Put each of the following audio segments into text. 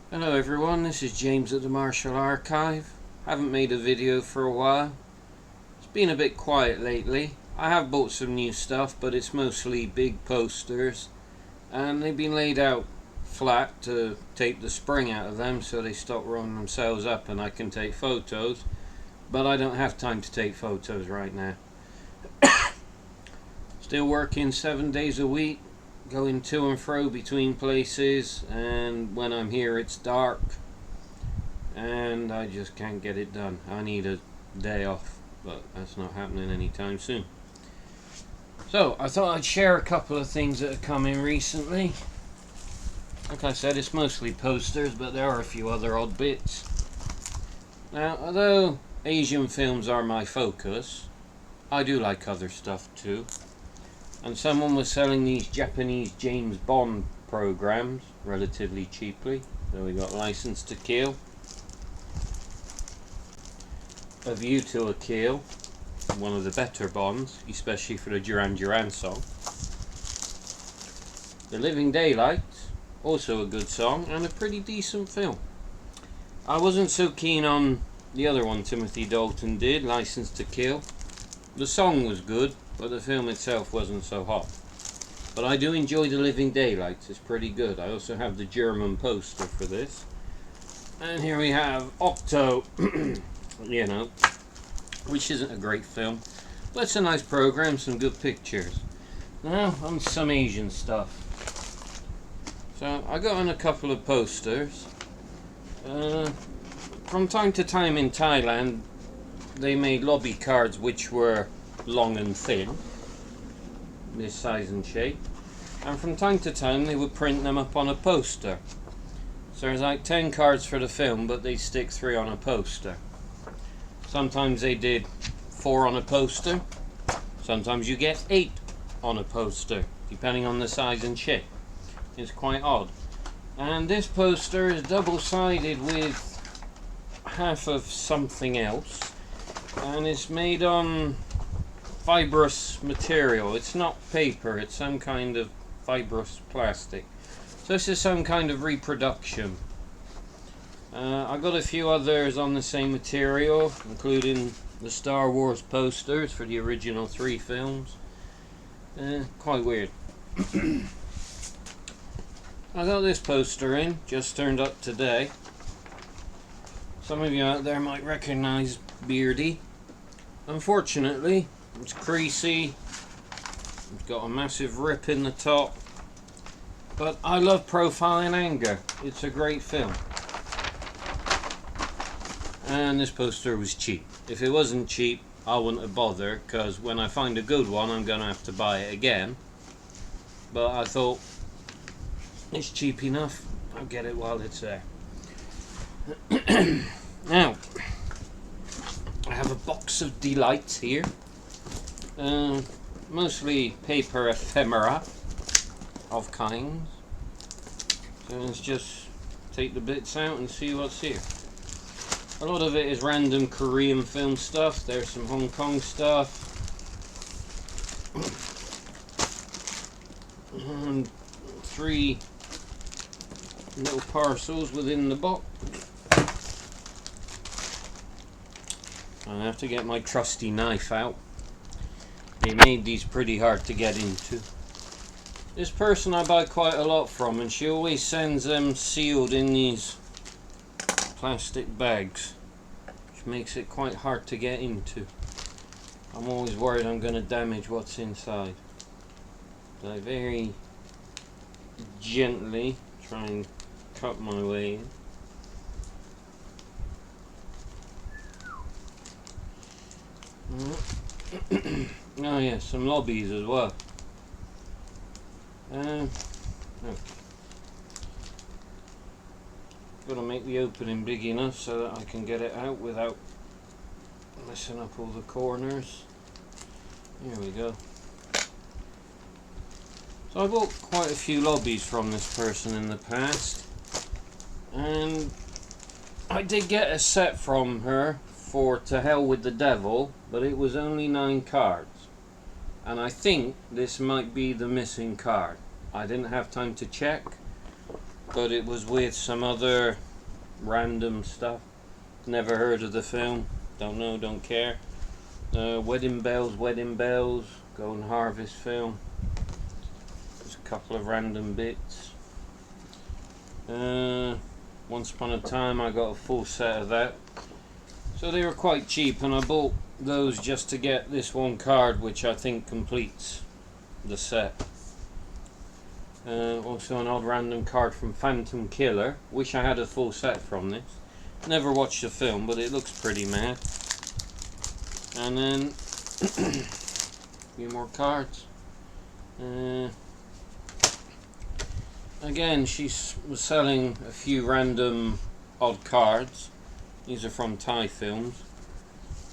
Hello everyone, this is James at the Martial Archive. Haven't made a video for a while. It's been a bit quiet lately. I have bought some new stuff, but it's mostly big posters, and they've been laid out flat to take the spring out of them so they stop rolling themselves up and I can take photos, but I don't have time to take photos right now. Still working 7 days a week, going to and fro between places, and when I'm here it's dark and I just can't get it done. I need a day off, but that's not happening anytime soon. So I thought I'd share a couple of things that have come in recently. Like I said, it's mostly posters, but there are a few other odd bits. Now, although Asian films are my focus, I do like other stuff too. And someone was selling these Japanese James Bond programs relatively cheaply. So we got License to Kill, A View to a Kill, one of the better Bonds, especially for the Duran Duran song. The Living Daylights, also a good song and a pretty decent film. I wasn't so keen on the other one Timothy Dalton did, License to Kill. The song was good, but the film itself wasn't so hot. But I do enjoy The Living Daylights, it's pretty good. I also have the German poster for this. And here we have Octo, which isn't a great film, but it's a nice program, some good pictures. Now, on some Asian stuff. So, I got on a couple of posters. From time to time in Thailand, they made lobby cards which were long and thin, this size and shape, and from time to time they would print them up on a poster. So there's like 10 cards for the film, but they stick 3 on a poster. Sometimes they did 4 on a poster, sometimes you get 8 on a poster, depending on the size and shape. It's quite odd. And this poster is double-sided with half of something else, and it's made on fibrous material. It's not paper, it's some kind of fibrous plastic. So this is some kind of reproduction. I got a few others on the same material, including the Star Wars posters for the original 3 films. Quite weird. I got this poster in, just turned up today. Some of you out there might recognize Beardy. Unfortunately, it's creasy, it's got a massive rip in the top, but I love Profile in Anger. It's a great film. And this poster was cheap. If it wasn't cheap, I wouldn't have bothered, because when I find a good one, I'm going to have to buy it again. But I thought, it's cheap enough, I'll get it while it's there. Now, I have a box of delights here. Mostly paper ephemera of kinds. So let's just take the bits out and see what's here. A lot of it is random Korean film stuff. There's some Hong Kong stuff. And 3 little parcels within the box. I have to get my trusty knife out. They made these pretty hard to get into. This person I buy quite a lot from, and she always sends them sealed in these plastic bags, which makes it quite hard to get into. I'm always worried I'm going to damage what's inside. So I very gently try and cut my way in. Oh yeah, some lobbies as well. Okay. Gotta make the opening big enough so that I can get it out without messing up all the corners. Here we go. So I bought quite a few lobbies from this person in the past, and I did get a set from her for To Hell with the Devil, but it was only 9 cards. And I think this might be the missing card. I didn't have time to check, but it was with some other random stuff. Never heard of the film. Don't know, don't care. Wedding Bells, Golden Harvest film. Just a couple of random bits. Once Upon a Time, I got a full set of that. So they were quite cheap, and I bought those just to get this one card, which I think completes the set. Also an odd random card from Phantom Killer. Wish I had a full set from this. Never watched the film, but it looks pretty mad. And then a few more cards. Again, she was selling a few random odd cards. These are from Thai films.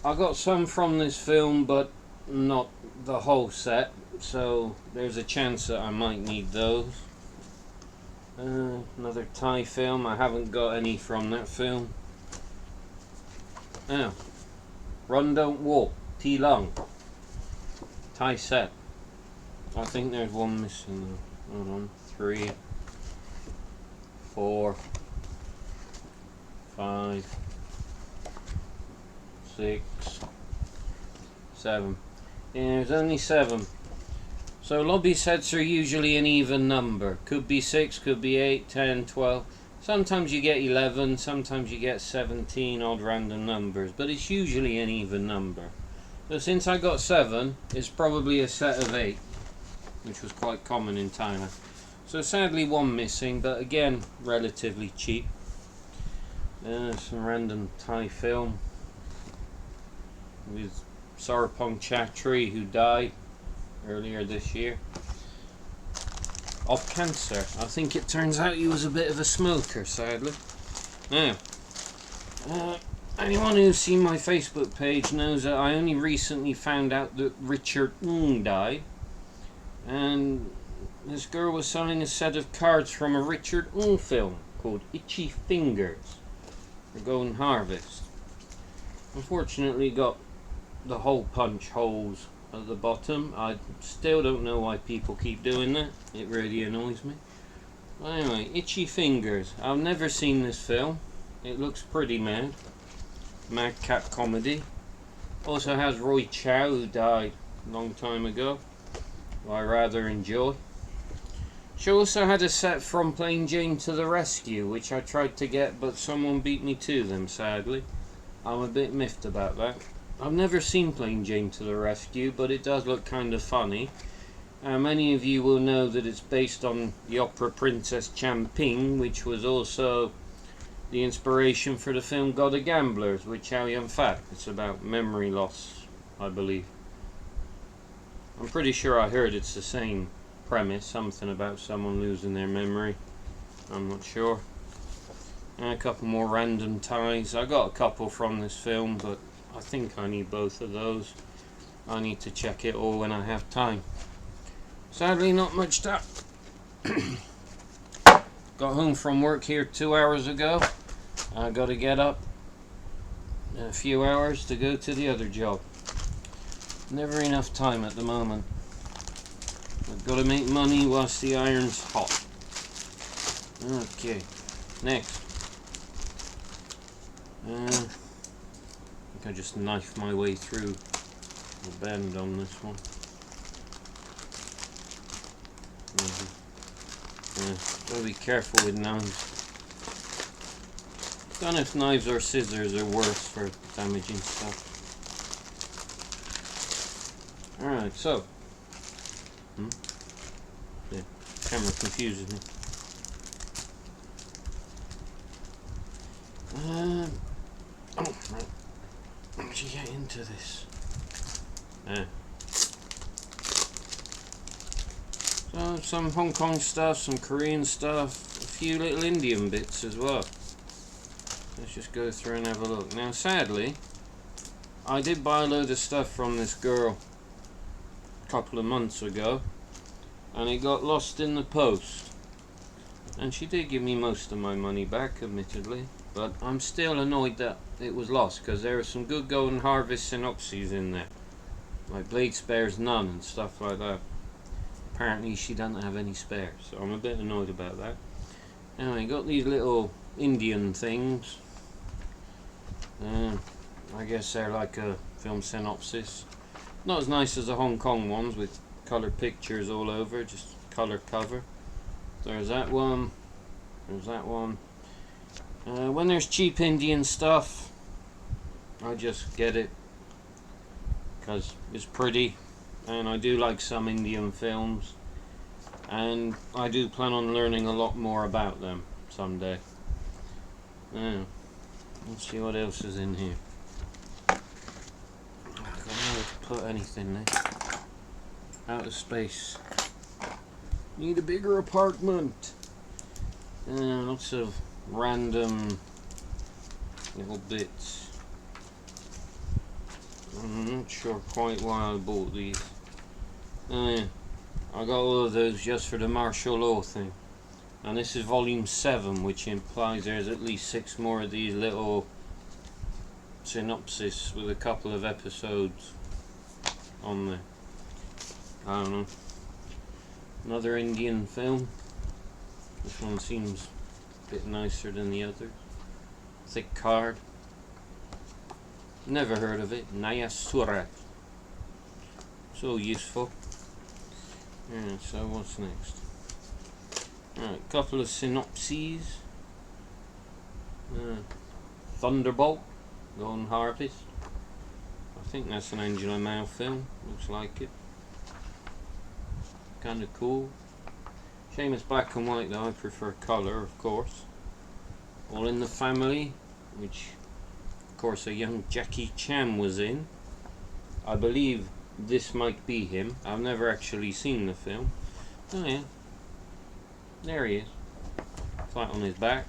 I got some from this film, but not the whole set, so there's a chance that I might need those. Another Thai film. I haven't got any from that film. Now, Run Don't Walk, T Long. Thai set. I think there's one missing though. Hold on. 3, 4, 5, 6, 7. Yeah, there's only 7. So lobby sets are usually an even number. Could be 6, could be 8, 10, 12. Sometimes you get 11, sometimes you get 17 odd random numbers, but it's usually an even number. So since I got 7, it's probably a set of 8, which was quite common in Thailand. So sadly one missing, but again relatively cheap. Some random Thai film with Sarapong Chatri, who died earlier this year of cancer. I think it turns out he was a bit of a smoker, sadly. Now, anyone who's seen my Facebook page knows that I only recently found out that Richard Ng died, and this girl was selling a set of cards from a Richard Ng film called Itchy Fingers for Golden Harvest. Unfortunately got the hole punch holes at the bottom. I still don't know why people keep doing that. It really annoys me. But anyway, Itchy Fingers. I've never seen this film. It looks pretty mad. Madcap comedy. Also has Roy Chow, who died a long time ago, who I rather enjoy. She also had a set from Plain Jane to the Rescue, which I tried to get, but someone beat me to them, sadly. I'm a bit miffed about that. I've never seen Plain Jane to the Rescue, but it does look kind of funny. Many of you will know that it's based on the opera Princess Champing, which was also the inspiration for the film God of Gamblers with Chow Yun-fat. It's about memory loss, I believe. I'm pretty sure I heard it's the same premise, something about someone losing their memory. I'm not sure. And a couple more random ties. I got a couple from this film, but I think I need both of those. I need to check it all when I have time. Sadly, not much time. Got home from work here 2 hours ago. I got to get up in a few hours to go to the other job. Never enough time at the moment. I've got to make money whilst the iron's hot. Okay, next. I think I just knifed my way through the bend on this one. Gotta be careful with knives. Don't know if knives or scissors are worse for damaging stuff. Alright, so. The camera confuses me. Oh, right. How did you get into this? So, some Hong Kong stuff, some Korean stuff, a few little Indian bits as well. Let's just go through and have a look. Now, sadly, I did buy a load of stuff from this girl a couple of months ago, and it got lost in the post. And she did give me most of my money back, admittedly, but I'm still annoyed that it was lost, because there are some good Golden Harvest synopses in there, like Blade Spares None and stuff like that. Apparently she doesn't have any spares, so I'm a bit annoyed about that. Anyway, got these little Indian things. I guess they're like a film synopsis. Not as nice as the Hong Kong ones with coloured pictures all over, just colour cover. There's that one. There's that one. When there's cheap Indian stuff, I just get it because it's pretty, and I do like some Indian films, and I do plan on learning a lot more about them someday. Let's see what else is in here. I don't know where to put anything there. Out of space. Need a bigger apartment. Lots of random little bits. I'm not sure quite why I bought these. I got all of those just for the martial law thing. And this is volume 7, which implies there's at least 6 more of these little synopsis with a couple of episodes on there. I don't know. Another Indian film. This one seems a bit nicer than the others. Thick card. Never heard of it. Naya Surat. So useful. Yeah, so what's next? Alright, couple of synopses. Thunderbolt, Golden Harvest. I think that's an Angela Mao film. Looks like it. Kinda cool. Shame it's black and white though, I prefer colour, of course. All in the Family, which of course a young Jackie Chan was in. I believe this might be him. I've never actually seen the film. Oh yeah. There he is. Flat on his back.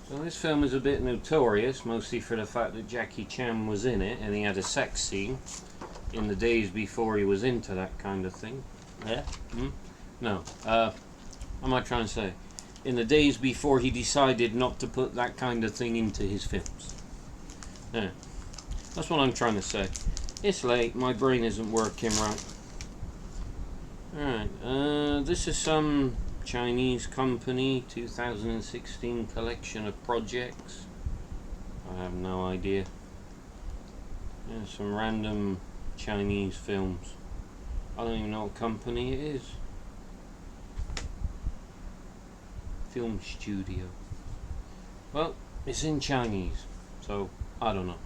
So this film is a bit notorious, mostly for the fact that Jackie Chan was in it and he had a sex scene in the days before he was into that kind of thing. Yeah? No. What am I trying to say? In the days before he decided not to put that kind of thing into his films. Yeah. That's what I'm trying to say. It's late, my brain isn't working right. Alright, this is some Chinese company 2016 collection of projects. I have no idea. Yeah, some random Chinese films. I don't even know what company it is. Film studio. Well, it's in Chinese, so I don't know.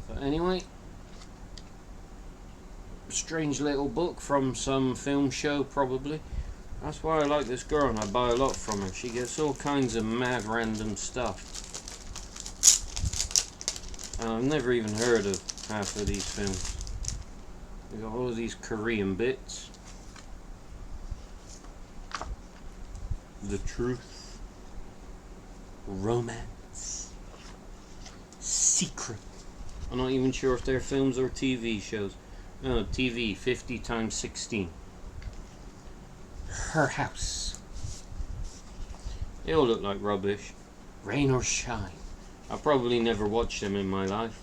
But anyway, strange little book from some film show probably. That's why I like this girl and I buy a lot from her. She gets all kinds of mad random stuff. And I've never even heard of half of these films. We got all of these Korean bits. The Truth. Romance. Secret. I'm not even sure if they're films or TV shows. No, TV, 50 times 16. Her House. They all look like rubbish. Rain or Shine. I've probably never watched them in my life.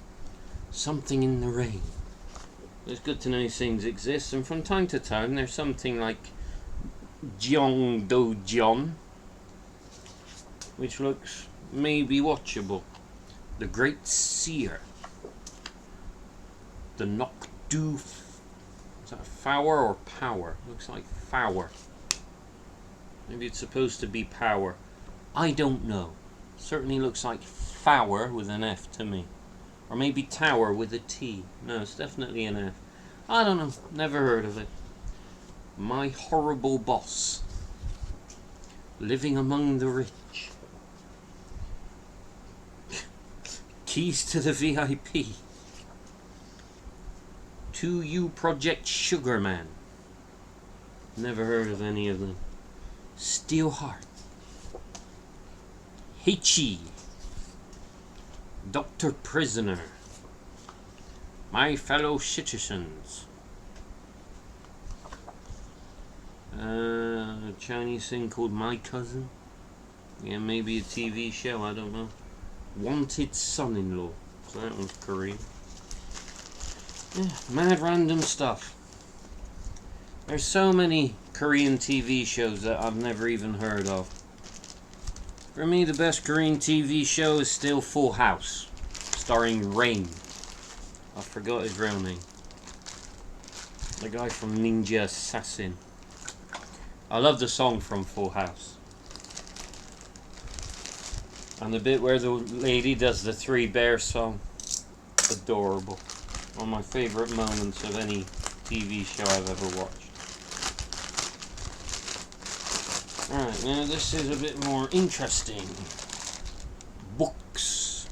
Something in the Rain. It's good to know these things exist, and from time to time there's something like Jeong Do Jeon, which looks maybe watchable. The Great Seer. The Nokdu. Is that Fower or Power? Looks like Fower. Maybe it's supposed to be Power. I don't know. Certainly looks like Fower with an F to me. Or maybe Tower with a T. No, it's definitely an F. I don't know. Never heard of it. My Horrible Boss. Living Among the Rich. Keys to the VIP. 2U Project Sugarman. Never heard of any of them. Steelheart. Heichi. Dr. Prisoner. My Fellow Citizens. A Chinese thing called My Cousin. Yeah, maybe a TV show, I don't know. Wanted Son-in-Law. So that one's Korean. Yeah, mad random stuff. There's so many Korean TV shows that I've never even heard of. For me, the best Korean TV show is still Full House, starring Rain. I forgot his real name. The guy from Ninja Assassin. I love the song from Full House. And the bit where the lady does the Three Bears song. Adorable. One of my favourite moments of any TV show I've ever watched. Alright, now this is a bit more interesting. Books.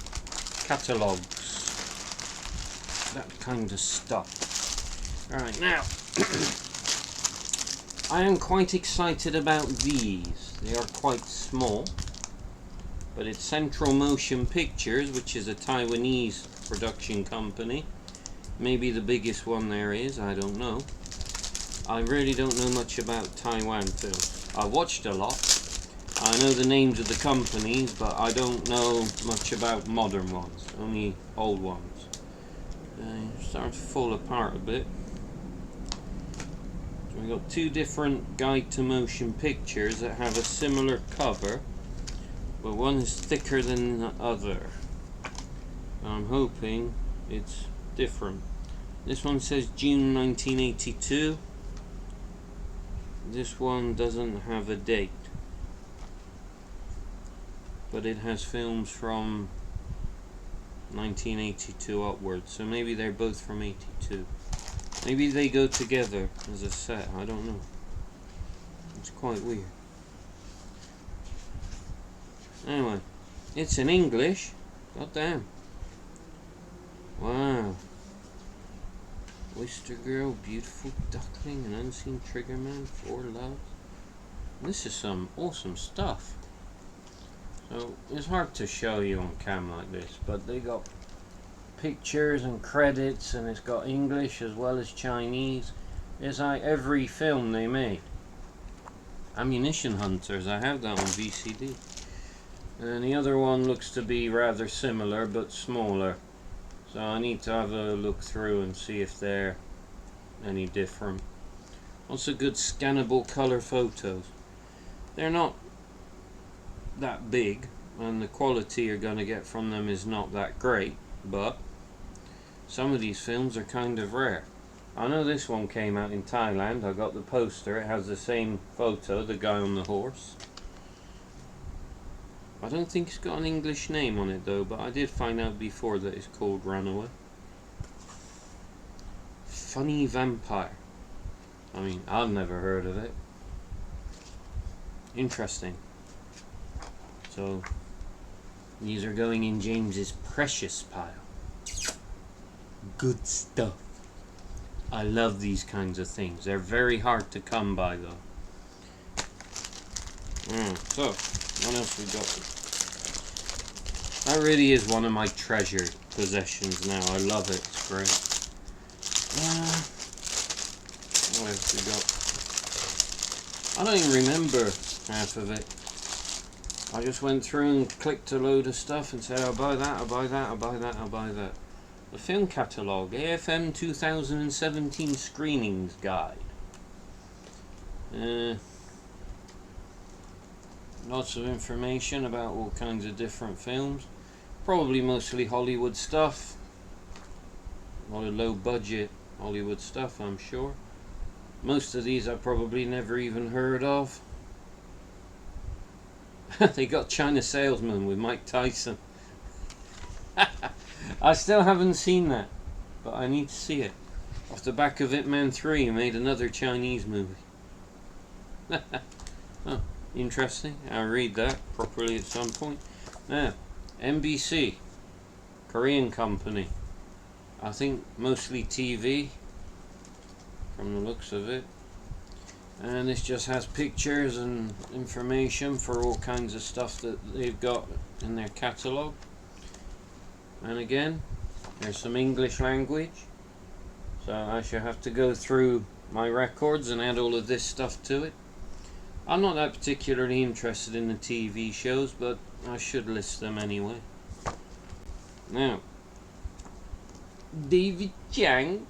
Catalogues. That kind of stuff. Alright, now. I am quite excited about these. They are quite small. But it's Central Motion Pictures, which is a Taiwanese production company. Maybe the biggest one there is, I don't know. I really don't know much about Taiwan films. I watched a lot. I know the names of the companies, but I don't know much about modern ones, only old ones. Starting to fall apart a bit. So we've got two different guide to motion pictures that have a similar cover, but one is thicker than the other. I'm hoping it's different. This one says June 1982. This one doesn't have a date, but it has films from 1982 upwards, so maybe they're both from 82. Maybe they go together as a set, I don't know. It's quite weird. Anyway, it's in English. God damn. Wow. Oyster Girl, Beautiful Duckling, An Unseen Triggerman, Four Loves. This is some awesome stuff. So, it's hard to show you on cam like this, but they got pictures and credits, and it's got English as well as Chinese. It's like every film they made. Ammunition Hunters, I have that on VCD. And the other one looks to be rather similar, but smaller. So I need to have a look through and see if they're any different. Also good scannable color photos. They're not that big, and the quality you're going to get from them is not that great, but some of these films are kind of rare. I know this one came out in Thailand. I got the poster. It has the same photo, the guy on the horse. I don't think it's got an English name on it though, but I did find out before that it's called Runaway. Funny Vampire. I mean, I've never heard of it. Interesting. So, these are going in James's precious pile. Good stuff. I love these kinds of things. They're very hard to come by though. So, what else we got? That really is one of my treasured possessions now. I love it. It's great. What else we got? I don't even remember half of it. I just went through and clicked a load of stuff and said, I'll buy that, I'll buy that, I'll buy that, I'll buy that. The film catalogue, AFM 2017 Screenings Guide. Lots of information about all kinds of different films. Probably mostly Hollywood stuff. A lot of low budget Hollywood stuff, I'm sure. Most of these I probably never even heard of. They got China Salesman with Mike Tyson. I still haven't seen that, but I need to see it. Off the back of Ip Man 3 made another Chinese movie. Oh, interesting. I'll read that properly at some point. Now, MBC, Korean company. I think mostly TV, from the looks of it. And this just has pictures and information for all kinds of stuff that they've got in their catalogue. And again, there's some English language. So I shall have to go through my records and add all of this stuff to it. I'm not that particularly interested in the TV shows, but I should list them anyway. Now, David Chang.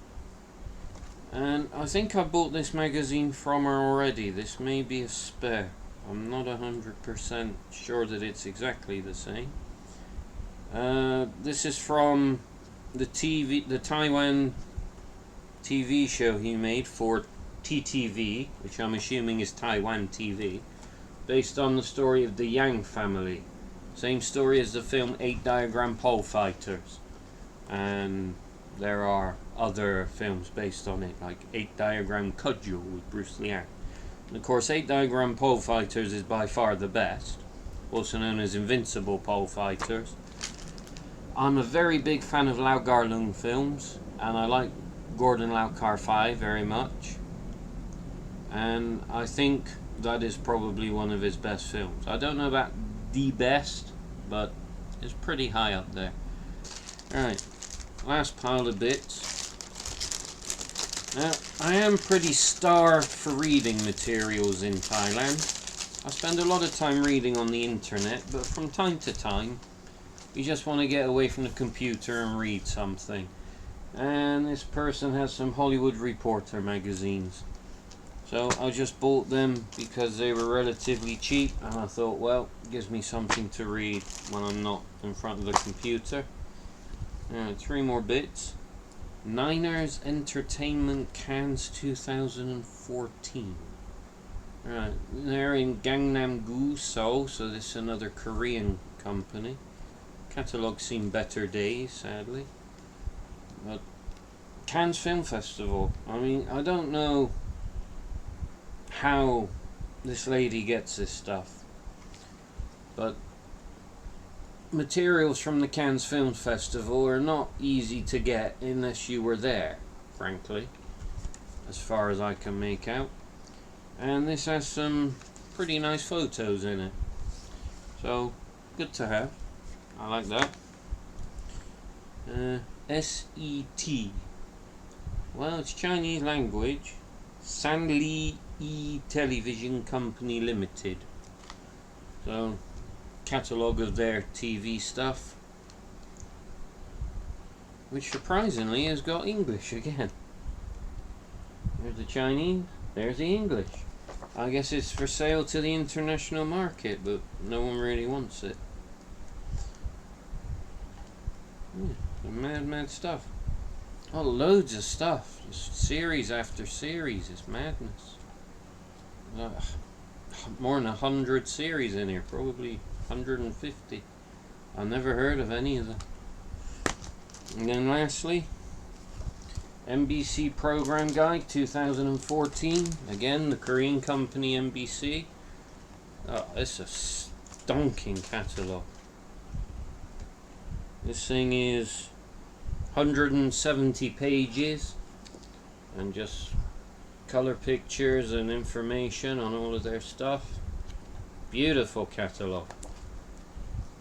And I think I bought this magazine from her already. This may be a spare. I'm not 100% sure that it's exactly the same. This is from the Taiwan TV show he made for TTV, which I'm assuming is Taiwan TV, based on the story of the Yang family. Same story as the film 8 Diagram Pole Fighters, and there are other films based on it, like 8 Diagram Cudgel with Bruce Lee. And of course, 8 Diagram Pole Fighters is by far the best, also known as Invincible Pole Fighters. I'm a very big fan of Lau Kar-leung films, and I like Gordon Lau Kar-fai very much, and I think that is probably one of his best films. I don't know about the best, but it's pretty high up there. Alright, last pile of bits. Now, I am pretty starved for reading materials in Thailand. I spend a lot of time reading on the internet, but from time to time you just want to get away from the computer and read something. And this person has some Hollywood Reporter magazines. So I just bought them because they were relatively cheap, and I thought, well, it gives me something to read when I'm not in front of the computer. 3 more bits. Niners Entertainment Cannes 2014. Alright, they're in Gangnam-gu, Seoul, so this is another Korean company. Catalogue's seen better days, sadly. But Cannes Film Festival, I mean, I don't know how this lady gets this stuff, but materials from the Cannes Film Festival are not easy to get unless you were there, frankly, as far as I can make out. And this has some pretty nice photos in it, so good to have. I like that. SET. Well, it's Chinese language. Sanli Television Company Limited. So, catalogue of their TV stuff, which surprisingly has got English again. There's the Chinese, there's the English. I guess it's for sale to the international market, but no one really wants it. Mad stuff. Oh, loads of stuff. Just series after series. It's madness. More than 100 series in here. Probably 150. I've never heard of any of them. And then lastly, MBC Program Guide 2014. Again, the Korean company MBC. Oh, it's a stonking catalogue. This thing is 170 pages and just color pictures and information on all of their stuff. Beautiful catalogue.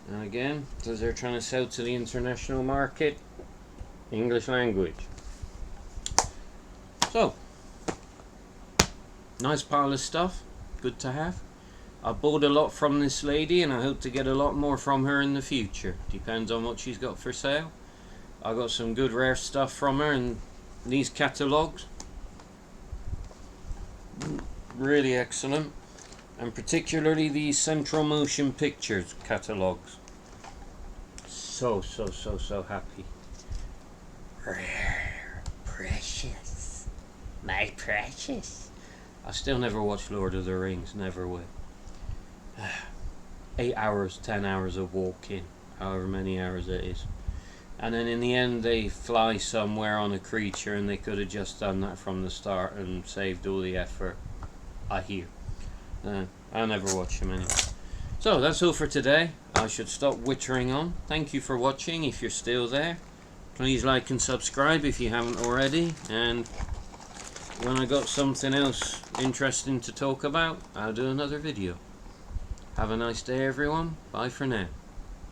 And again, because they're trying to sell to the international market, English language. So, nice pile of stuff, good to have. I bought a lot from this lady, and I hope to get a lot more from her in the future. Depends on what she's got for sale. I got some good rare stuff from her, and these catalogues, really excellent. And particularly these Central Motion Pictures catalogues. So happy. Rare, precious, my precious. I still never watched Lord of the Rings, never will. 8 hours, 10 hours of walking, however many hours it is. And then in the end they fly somewhere on a creature, and they could have just done that from the start and saved all the effort, I hear. I'll never watch them anyway. So that's all for today. I should stop wittering on. Thank you for watching if you're still there. Please like and subscribe if you haven't already. And when I got something else interesting to talk about, I'll do another video. Have a nice day, everyone. Bye for now.